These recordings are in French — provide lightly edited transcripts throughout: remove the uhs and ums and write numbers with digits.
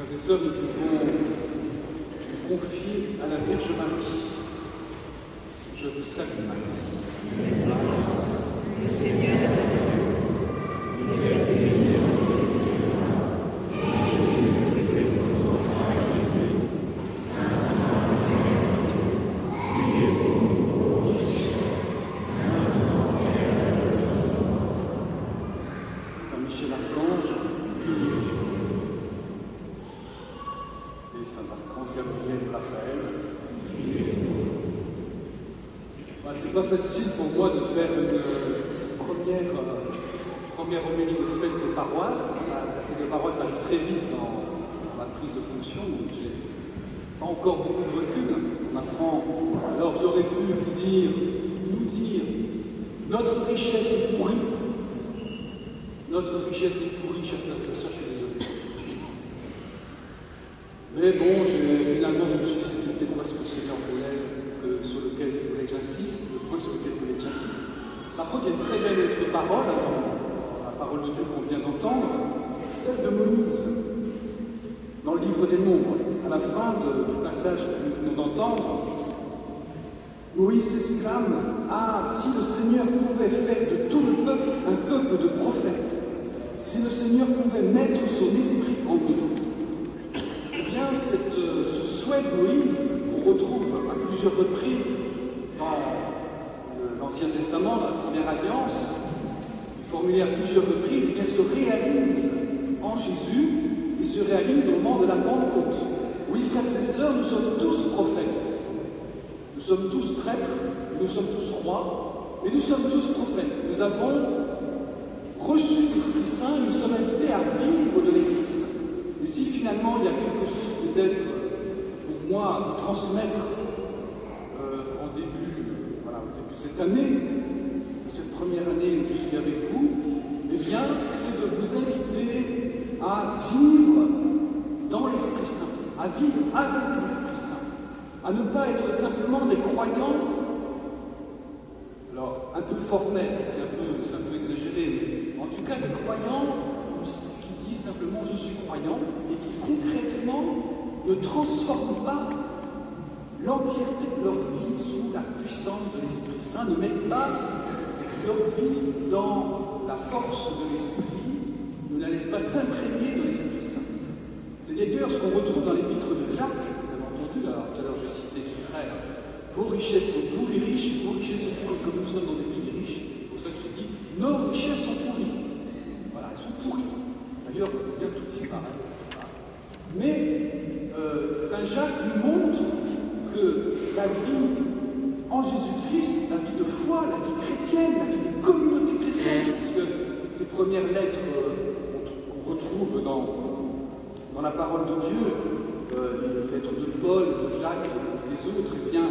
Frères et sœurs, nous pouvons nous confier à la Vierge Marie. Je vous salue Marie. Le Seigneur est avec vous. Vous êtes bénie entre toutes les femmes. Jésus, le fruit de vos entrailles, est béni. Sainte Marie, priez pour nous pauvres pécheurs, maintenant et à l'heure de notre mort. Saint Michel Archange et Saint Archange Gabriel et Raphaël. C'est pas facile pour moi de faire une première homélie de fête de paroisse. La fête de paroisse arrive très vite dans ma prise de fonction, donc j'ai pas encore beaucoup de recul. On apprend. Alors j'aurais pu nous dire, notre richesse est pourrie. Notre richesse est pourrie, chers frères et sœurs, je suis désolé. Mais bon, finalement, je me suis dit, c'est peut-être parce que le Seigneur voulait, sur lequel il voulait que j'insiste, le point sur lequel il voulait que j'insiste. Par contre, il y a une très belle autre parole, dans la parole de Dieu qu'on vient d'entendre, celle de Moïse, dans le livre des Nombres. À la fin du passage que nous venons d'entendre, Moïse s'exclame: ah, si le Seigneur pouvait faire de tout le peuple un peuple de prophètes, si le Seigneur pouvait mettre son esprit en eux. Eh bien, ce souhait de Moïse, qu'on retrouve à plusieurs reprises dans l'Ancien Testament, dans la Première Alliance, formulé à plusieurs reprises, eh bien, se réalise en Jésus et se réalise au moment de la Pentecôte. Oui, frères et sœurs, nous sommes tous prophètes. Nous sommes tous prêtres, et nous sommes tous rois, et nous sommes tous prophètes. Nous avons reçu l'Esprit Saint et nous sommes invités à vivre de l'Esprit Saint. Et si finalement il y a quelque chose peut-être pour moi à vous transmettre au début de cette année, de cette première année où je suis avec vous, eh bien, c'est de vous inviter à vivre dans l'Esprit Saint, à vivre avec l'Esprit Saint, à ne pas être simplement des croyants, alors un peu formels, c'est un peu exagéré, mais en tout cas des croyants qui disent simplement je suis croyant et qui concrètement ne transforment pas l'entièreté de leur vie sous la puissance de l'Esprit Saint, ne mettent pas leur vie dans la force de l'Esprit, ne la laissent pas s'imprégner de l'Esprit Saint. C'est d'ailleurs ce qu'on retrouve dans l'épître de Jacques, vous avez entendu, là, tout à l'heure j'ai cité extrait, vos richesses sont pour les riches, vos richesses sont pourries, comme nous sommes dans des pays riches, c'est pour ça que je dis, nos richesses sont pourries. Voilà, elles sont pourries. D'ailleurs, on peut bien tout disparaître. Mais Saint Jacques nous montre que la vie en Jésus-Christ, la vie de foi, la vie chrétienne, la vie des communautés chrétiennes, puisque ces premières lettres qu'on retrouve dans la parole de Dieu, les lettres de Paul, de Jacques, les autres, eh bien,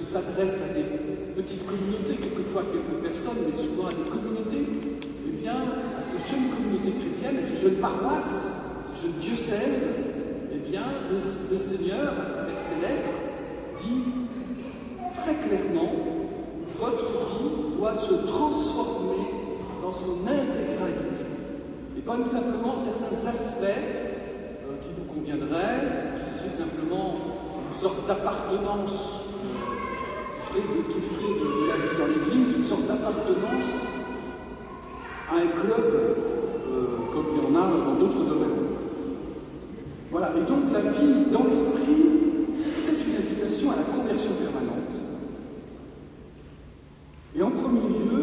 s'adressent à des petites communautés, quelquefois à quelques personnes, mais souvent à des communautés, eh bien, à ces jeunes communautés chrétiennes, à ces jeunes paroisses, ces jeunes diocèses, eh bien, le Seigneur, à travers ses lettres, dit très clairement, votre vie doit se transformer dans son intégralité. Et pas simplement certains aspects qui vous conviendraient, qui seraient simplement une sorte d'appartenance, qui ferait de la vie dans l'Église une sorte d'appartenance à un club comme il y en a dans d'autres domaines. Voilà, et donc la vie dans l'esprit, c'est une invitation à la conversion permanente. Et en premier lieu,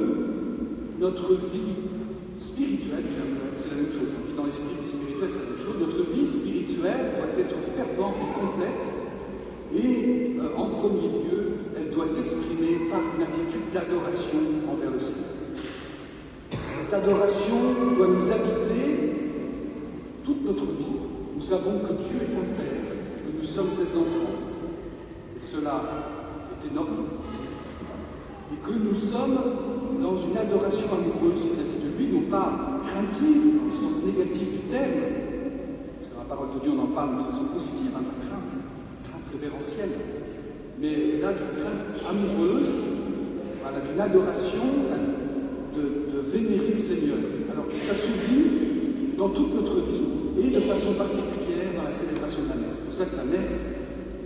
notre vie spirituelle, c'est la même chose, la vie dans l'esprit, vie spirituelle, c'est la même chose, notre vie spirituelle doit être fervente et complète, et en premier lieu, elle doit s'exprimer par une attitude d'adoration envers le Seigneur. Cette adoration doit nous habiter toute notre vie. Nous savons que Dieu est un Père, que nous sommes ses enfants, et cela est énorme, et que nous sommes dans une adoration amoureuse vis-à-vis de lui, non pas craintive, dans le sens négatif du terme, parce que dans la parole de Dieu on en parle de façon positive, la crainte révérentielle, mais là d'une crainte amoureuse, voilà, d'une adoration, de vénérer le Seigneur. Alors ça se vit dans toute notre vie, et de façon particulière célébration de la messe. C'est pour ça que la messe,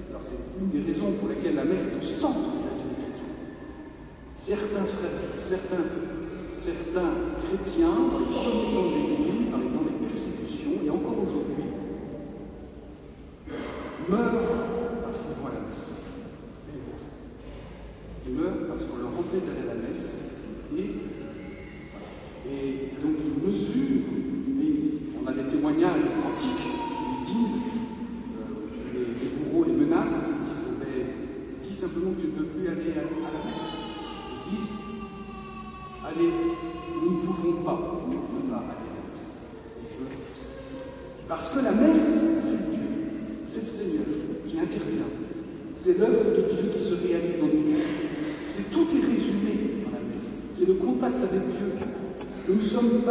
alors c'est une des raisons pour lesquelles la messe est au centre de la vie des chrétiens. Certains chrétiens, dans les premiers temps de l'Église, dans les temps des persécutions, et encore aujourd'hui, meurent parce qu'ils vont à la messe. Même pour ça. Ils meurent parce qu'on leur empêche d'aller à la messe, et donc ils mesurent, et on a des témoignages antiques qui disent, les bourreaux les menacent, ils disent, mais dis simplement que tu ne peux plus aller à la messe. Ils disent, allez, nous ne pouvons pas ne pas aller à la messe. Ils se meurent pour ça. Parce que la messe, c'est Dieu, c'est le Seigneur qui intervient. C'est l'œuvre de Dieu qui se réalise dans nos vies. Tout est résumé dans la messe. C'est le contact avec Dieu. Nous ne sommes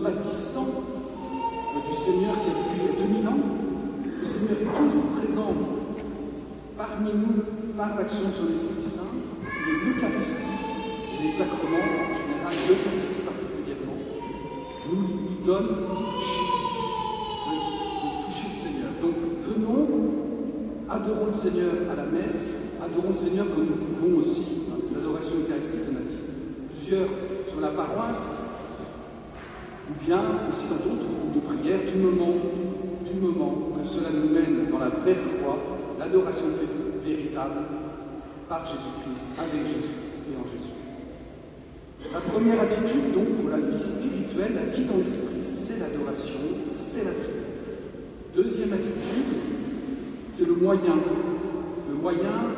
pas distants du Seigneur qui a vécu il y a 2000 ans. Le Seigneur est toujours présent parmi nous par l'action sur l'Esprit Saint, l'Eucharistie, les sacrements en général, l'Eucharistie particulièrement, nous donne de toucher le Seigneur. Donc venons, adorons le Seigneur à la messe, adorons le Seigneur comme nous pouvons aussi dans les adorations eucharistiques. On a dit plusieurs sur la paroisse, ou bien aussi dans d'autres groupes de prière, du moment que cela nous mène dans la vraie foi, l'adoration véritable par Jésus-Christ, avec Jésus et en Jésus. La première attitude, donc, pour la vie spirituelle, la vie dans l'esprit, c'est l'adoration, c'est la prière. Deuxième attitude, c'est le moyen. Le moyen,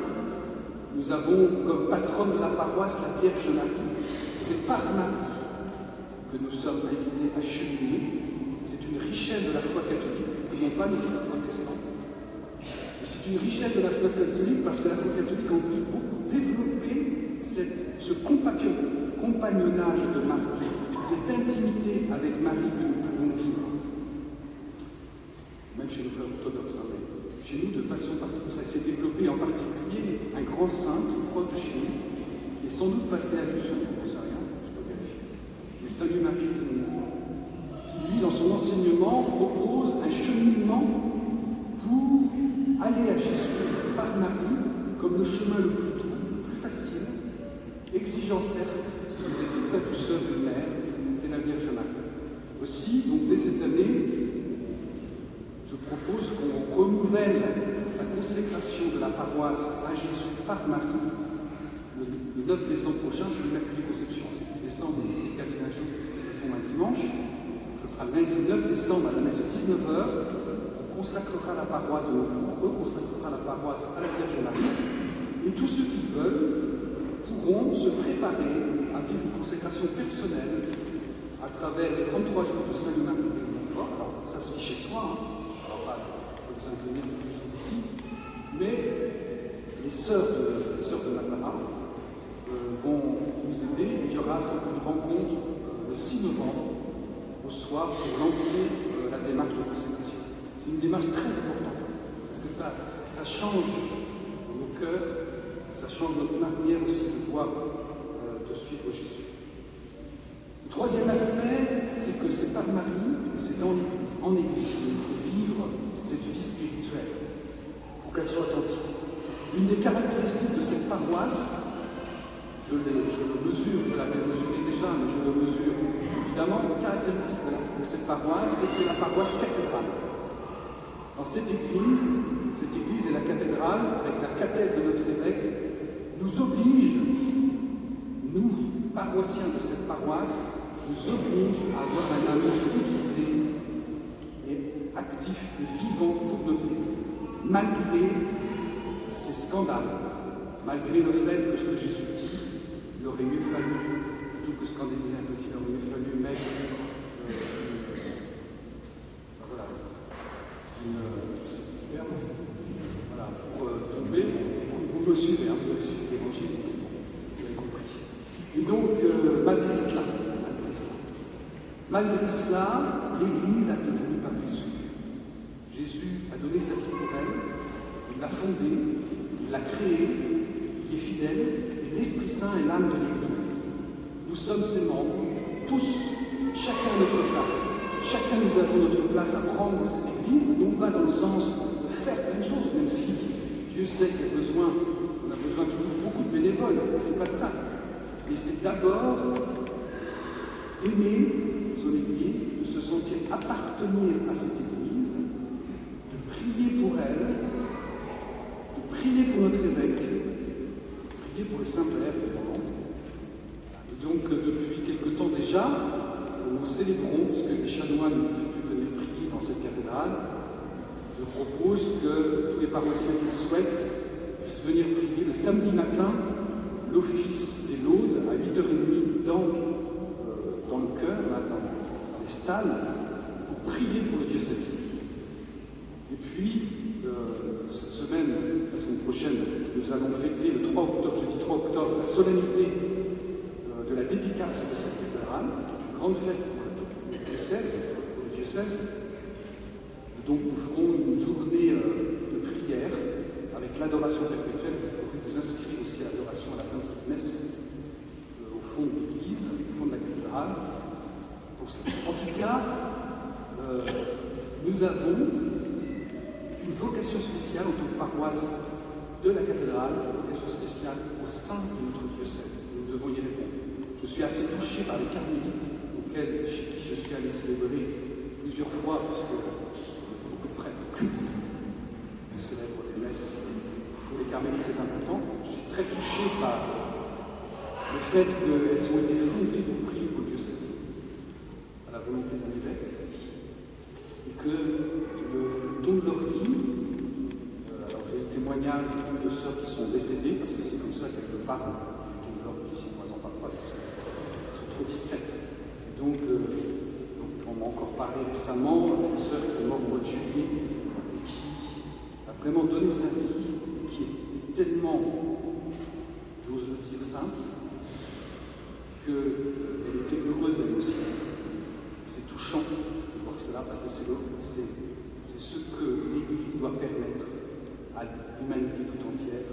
nous avons comme patronne de la paroisse la Vierge Marie. C'est par Marie que nous sommes invités à cheminer. C'est une richesse de la foi catholique que n'ont pas nos frères protestants. Et c'est une richesse de la foi catholique parce que la foi catholique a en plus beaucoup développé ce compagnonnage de Marie, cette intimité avec Marie que nous pouvons vivre. Même chez nos frères orthodoxes, mais chez nous de façon particulière. Ça s'est développé en particulier un grand saint proche de chez nous, qui est sans doute passé à Luçon, on ne sait rien, je peux vérifier. Mais Salut Marie de Montfort, qui lui, dans son enseignement, propose un cheminement pour aller à Jésus par Marie comme le chemin le plus doux, le plus facile, exigeant certes, mais toute la douceur d'une mère et la Vierge Marie. Aussi, donc dès cette année, je propose qu'on renouvelle la consécration de la paroisse à Jésus par Marie le 9 décembre prochain, c'est l'Immaculée Conception. C'est le 8 décembre, mais c'est décalé d'un jour parce que c'est un dimanche. Donc, ce sera le lundi 9 décembre à la messe de 19h. On consacrera la paroisse de nouveau, on reconsacrera la paroisse à la Vierge Marie. Et tous ceux qui veulent pourront se préparer à vivre une consécration personnelle à travers les 33 jours de Saint Marie de Montfort. Alors, ça se vit chez soi, hein. Alors, pas besoin de venir tous les jours ici, mais les sœurs de Natara vont nous aider. Il y aura une rencontre le 6 novembre au soir pour lancer la démarche de consécration. C'est une démarche très importante parce que ça change nos cœurs, ça change notre manière aussi de voir, de suivre Jésus. Le troisième aspect, c'est que c'est par Marie, c'est dans l'Église, en Église, qu'il faut vivre cette vie spirituelle pour qu'elle soit authentique. Une des caractéristiques de cette paroisse, je le mesure, je l'avais mesuré déjà, mais je le mesure évidemment, une caractéristique de cette paroisse, c'est que c'est la paroisse cathédrale. Dans cette église et la cathédrale, avec la cathèdre de notre évêque, nous oblige, nous, paroissiens de cette paroisse, nous oblige à avoir un amour aiguisé et actif et vivant pour notre Église, malgré ces scandales, malgré le fait que ce que Jésus dit, il aurait mieux fallu, plutôt que scandaliser un petit, il aurait mieux fallu mettre pour tomber, vous me suivez, hein, vous avez suivi l'évangile, vous avez compris. Et donc, malgré cela, l'Église a été venue par Jésus. Jésus a donné sa vie pour elle, il l'a fondée, il l'a créée, il est fidèle, et l'Esprit Saint est l'âme de l'Église. Nous sommes ses membres, tous, chacun à notre place. chacun nous avons notre place à prendre dans cette Église, non pas dans le sens de faire plein de choses, même si Dieu sait qu'il y a besoin, on a besoin toujours beaucoup de bénévoles, mais c'est pas ça. Mais c'est d'abord aimer son Église, de se sentir appartenir à cette Église, de prier pour elle, de prier pour notre évêque, de prier pour le Saint-Père, évidemment. Et donc, depuis quelque temps déjà, nous célébrons, parce que les chanoines ne peuvent plus venir prier dans cette cathédrale. Je propose que tous les paroissiens qui souhaitent puissent venir prier le samedi matin, l'office des laudes à 8h30 dans le chœur, là, dans les stalles, pour prier pour le diocèse. Et puis, cette semaine, la semaine prochaine, nous allons fêter le 3 octobre, jeudi 3 octobre, la solennité de la dédicace de cette cathédrale, toute une grande fête pour le diocèse. Donc nous ferons une journée de prière avec l'adoration perpétuelle. Vous vous inscrivez aussi à l'adoration à la fin de cette messe au fond de l'église, au fond de la cathédrale. En tout cas, nous avons une vocation spéciale en tant que paroisse de la cathédrale, une vocation spéciale au sein de notre diocèse. Nous devons y répondre. Je suis assez touché par les carmélites chez qui je suis allé célébrer plusieurs fois, parce que beaucoup de prêtres on célèbre les messes. Pour les carmélites, c'est important. Je suis très touché par le fait qu'elles ont été fondées pour prier pour le diocèse, à la volonté d'un évêque, et que le don de leur vie, alors j'ai le témoignage de sœurs qui sont décédées, parce que c'est comme ça qu'elles me parlent du don de leur vie, si moi j'en parle pas, elles sont trop discrètes. Donc on m'a encore parlé récemment d'une sœur qui est morte au mois de juillet et qui a vraiment donné sa vie, et qui était tellement, j'ose le dire, simple, qu'elle était heureuse d'elle aussi. C'est touchant de voir cela parce que c'est ce que l'Église doit permettre à l'humanité tout entière,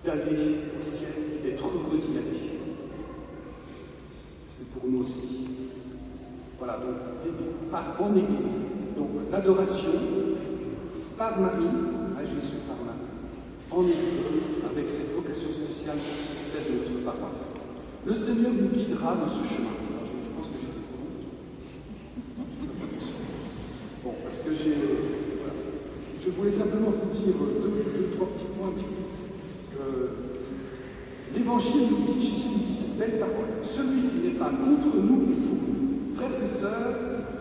d'aller au ciel et d'être heureux d'y aller. C'est pour nous aussi. Voilà, donc, en Église, donc l'adoration par Marie, à Jésus par Marie, en Église, avec cette vocation spéciale qui est celle de notre paroisse. Le Seigneur nous guidera dans ce chemin. Alors, je pense que j'étais trop long. Bon, parce que voilà. Je voulais simplement vous dire deux, trois petits points vite. L'Évangile nous dit, Jésus nous dit cette belle parole, celui qui n'est pas contre nous est pour nous. Frères et sœurs,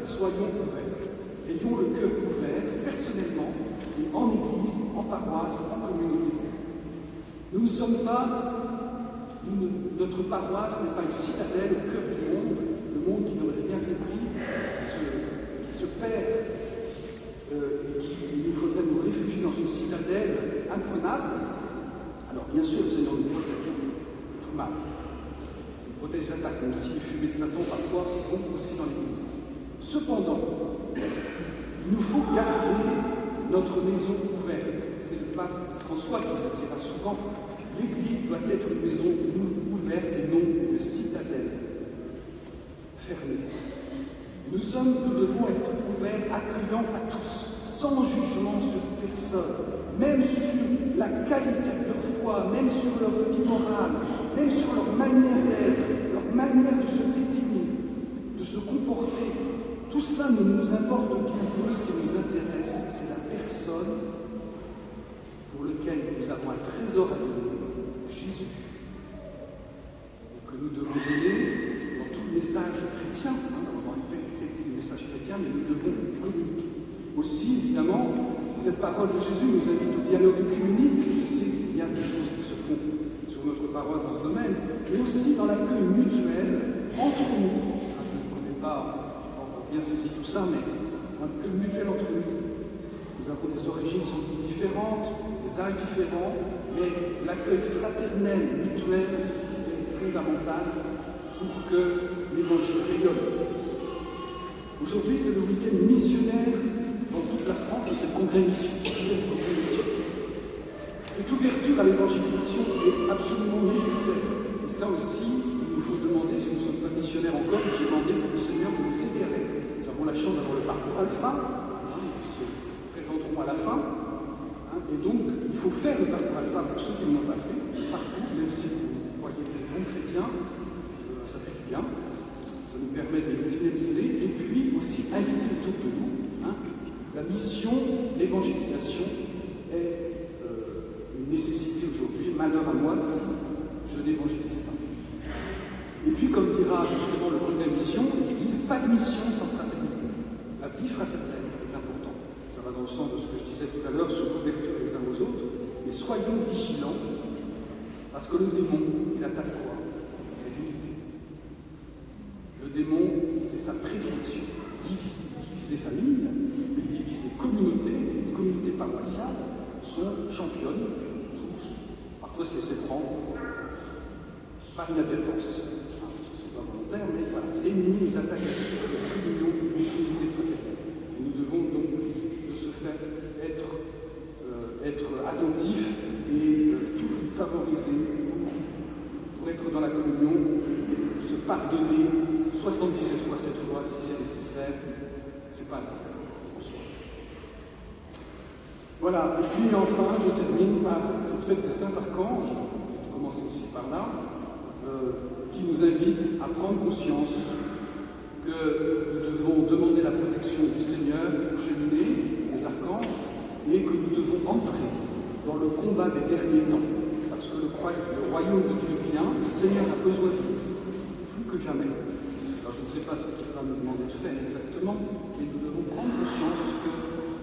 soyons ouverts. Ayons le cœur ouvert, personnellement, et en Église, en paroisse, en communauté. Nous ne sommes pas, notre paroisse n'est pas une citadelle au cœur du monde, le monde qui n'aurait rien compris, qui se perd, il nous faudrait nous réfugier dans une citadelle imprenable. Alors bien sûr, le Seigneur nous protège de tout mal. Il nous protège des attaques, même si les fumées de Satan parfois vont aussi dans l'Église. Cependant, il nous faut garder notre maison ouverte. C'est le pape François qui le dira souvent. L'Église doit être une maison ouverte et non une citadelle fermée. Nous devons être ouverts, accueillants à tous, sans jugement sur personne, même sur la qualité de leur foi, même sur leur vie morale, même sur leur manière d'être, leur manière de se détenir, de se comporter. Tout cela ne nous importe bien peu. Ce qui nous intéresse, c'est la personne pour laquelle nous avons un trésor à donner, Jésus, et que nous devons donner dans tout le message chrétien, dans l'intégrité du message chrétien, mais nous devons communiquer. Aussi, évidemment, cette parole de Jésus nous invite au dialogue œcuménique. Je sais qu'il y a des choses qui se font sur notre paroisse dans ce domaine, mais aussi dans l'accueil mutuel entre nous. Je ne connais pas, je n'ai pas encore bien saisi tout ça, mais un accueil mutuel entre nous. Nous avons des origines sans doute différentes, des âges différents, mais l'accueil fraternel, mutuel est fondamental pour que l'Évangile rayonne. Aujourd'hui, c'est le week-end missionnaire dans toute la France et c'est le congrès mission. Cette ouverture à l'évangélisation est absolument nécessaire. Et ça aussi, il nous nous faut demander, si nous ne sommes pas missionnaires encore, il faut demander que le Seigneur nous aider à l'être. Nous avons la chance d'avoir le parcours alpha, qui se présenteront à la fin. Et donc, il faut faire le parcours alpha pour ceux qui ne l'ont pas fait. Le parcours, même si vous croyez que les bons chrétiens, ça fait du bien. Ça nous permet de nous dynamiser. Et puis aussi inviter autour de nous. La mission d'évangélisation est une nécessité aujourd'hui. Malheur à moi si je n'évangélise pas. Et puis, comme dira justement le code de la mission, ils disent pas de mission sans fraternité. La vie fraternelle est importante. Ça va dans le sens de ce que je disais tout à l'heure sur l'ouverture les uns aux autres. Mais soyons vigilants, parce que le démon, il attaque quoi? C'est l'unité. Le démon, c'est sa prédilection. Il divise les familles, il divise les communautés paroissiales sont championnes, tous, parfois se laisser prendre par inadvertance. C'est pas volontaire, mais voilà. L'ennemi nous attaque là-dessus sur la communion, une unité fraternelle. Et nous devons donc, de ce fait, être attentifs et tout favoriser pour être dans la communion et se pardonner 77 fois, 7 fois, si c'est nécessaire. C'est pas grave. Voilà, et puis enfin, je termine par cette fête des Saints Archanges, je commence aussi par là, qui nous invite à prendre conscience que nous devons demander la protection du Seigneur pour cheminer les archanges et que nous devons entrer dans le combat des derniers temps. Parce que le royaume de Dieu vient, le Seigneur a besoin de nous, plus que jamais. Alors je ne sais pas ce qu'il va nous demander de faire exactement, mais nous devons prendre conscience que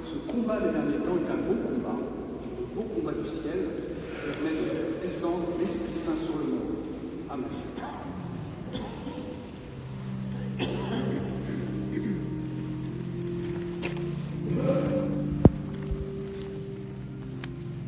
ce combat des derniers temps est un beau combat, c'est le beau combat du ciel, qui permet de faire descendre l'Esprit Saint sur le monde.